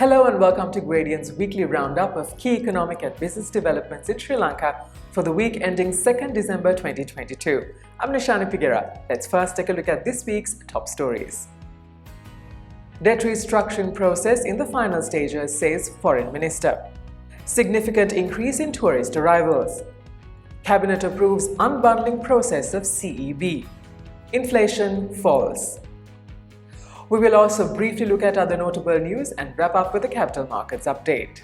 Hello and welcome to Gradient's weekly roundup of key economic and business developments in Sri Lanka for the week ending 2nd December 2022. I'm Nishani Pigera. Let's first take a look at this week's top stories. Debt restructuring process in the final stages, says Foreign Minister. Significant increase in tourist arrivals. Cabinet approves unbundling process of CEB. Inflation falls. We will also briefly look at other notable news and wrap up with the capital markets update.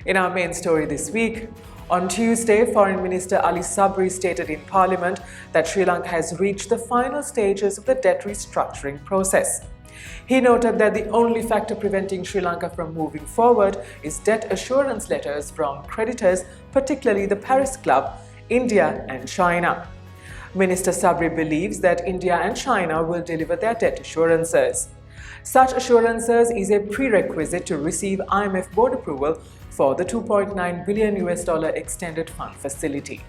In our main story this week, on Tuesday, Foreign Minister Ali Sabri stated in Parliament that Sri Lanka has reached the final stages of the debt restructuring process. He noted that the only factor preventing Sri Lanka from moving forward is debt assurance letters from creditors, particularly the Paris Club, India and China. Minister Sabri believes that India and China will deliver their debt assurances. Such assurances is a prerequisite to receive IMF board approval for the $2.9 billion extended fund facility.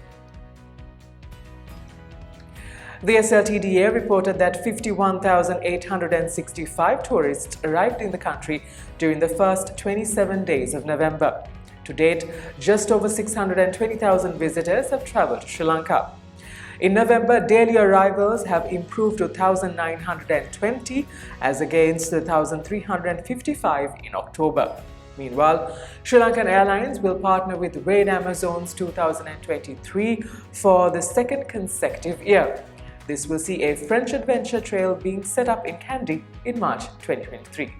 The SLTDA reported that 51,865 tourists arrived in the country during the first 27 days of November. To date, just over 620,000 visitors have traveled to Sri Lanka. In November, daily arrivals have improved to 1,920 as against the 1,355 in October. Meanwhile, Sri Lankan Airlines will partner with Raid Amazons 2023 for the second consecutive year. This will see a French adventure trail being set up in Kandy in March 2023.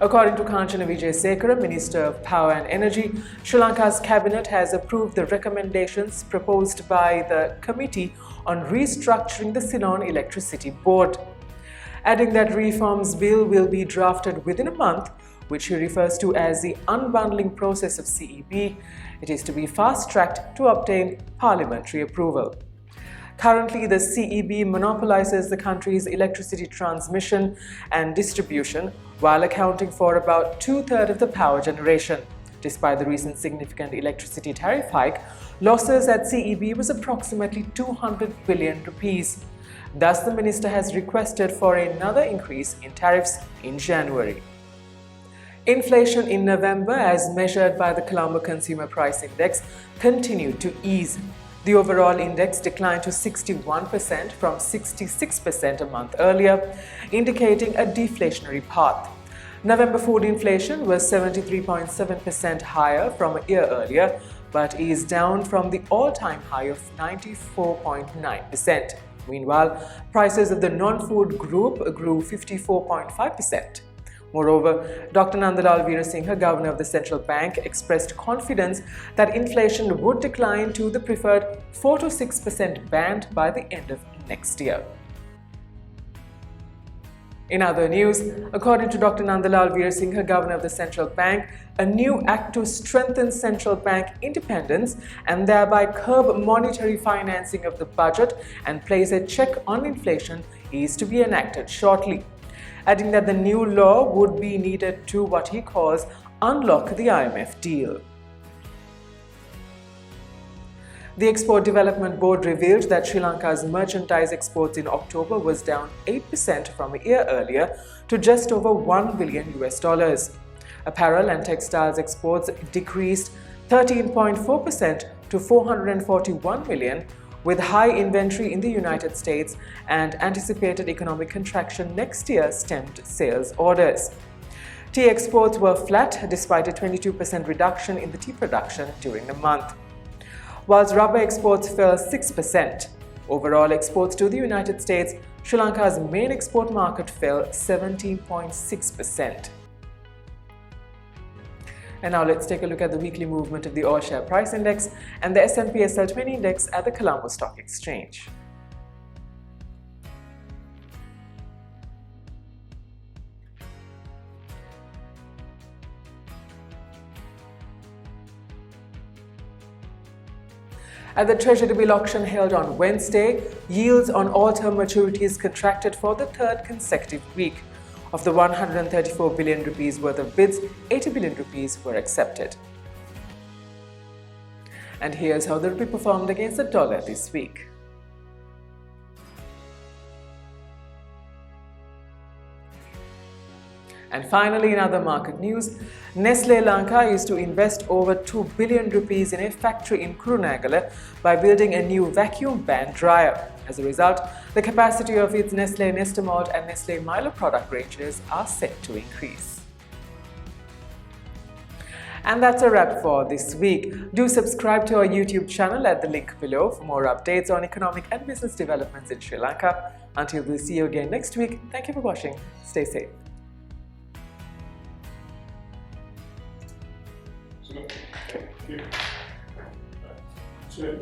According to Kanchana Wijesekara, Minister of Power and Energy, Sri Lanka's cabinet has approved the recommendations proposed by the Committee on Restructuring the Ceylon Electricity Board, adding that reforms bill will be drafted within a month, which he refers to as the unbundling process of CEB. It is to be fast-tracked to obtain parliamentary approval. Currently, the CEB monopolizes the country's electricity transmission and distribution while accounting for about two-thirds of the power generation. Despite the recent significant electricity tariff hike, losses at CEB was approximately 200 billion rupees. Thus, the minister has requested for another increase in tariffs in January. Inflation in November, as measured by the Colombo Consumer Price Index, continued to ease. The overall index declined to 61% from 66% a month earlier, indicating a deflationary path. November food inflation was 73.7% higher from a year earlier, but is down from the all-time high of 94.9%. Meanwhile, prices of the non-food group grew 54.5%. Moreover, Dr. Nandalal Veerasinghe, Governor of the Central Bank, expressed confidence that inflation would decline to the preferred 4 to 6% band by the end of next year. In other news, according to Dr. Nandalal Veerasinghe, Governor of the Central Bank, a new act to strengthen central bank independence and thereby curb monetary financing of the budget and place a check on inflation is to be enacted shortly, adding that the new law would be needed to what he calls unlock the IMF deal. The Export Development Board revealed that Sri Lanka's merchandise exports in October was down 8% from a year earlier to just over $1 billion. Apparel and textiles exports decreased 13.4% to 441 million, with high inventory in the United States and anticipated economic contraction next year stemmed sales orders. Tea exports were flat despite a 22% reduction in the tea production during the month, whilst rubber exports fell 6%. Overall exports to the United States, Sri Lanka's main export market, fell 17.6%. And now let's take a look at the weekly movement of the All Share Price Index and the S&P SL20 Index at the Colombo Stock Exchange. At the Treasury bill auction held on Wednesday, yields on all-term maturities contracted for the third consecutive week. Of the 134 billion rupees worth of bids, 80 billion rupees were accepted. And here's how the rupee performed against the dollar this week. And finally, in other market news, Sri Lanka is to invest over 2 billion rupees in a factory in Kurunegala by building a new vacuum band dryer. As a result, the capacity of its Nestle Nestamalt and Nestle Milo product ranges are set to increase. And that's a wrap for this week. Do subscribe to our YouTube channel at the link below for more updates on economic and business developments in Sri Lanka. Until we see you again next week, thank you for watching. Stay safe. Sure,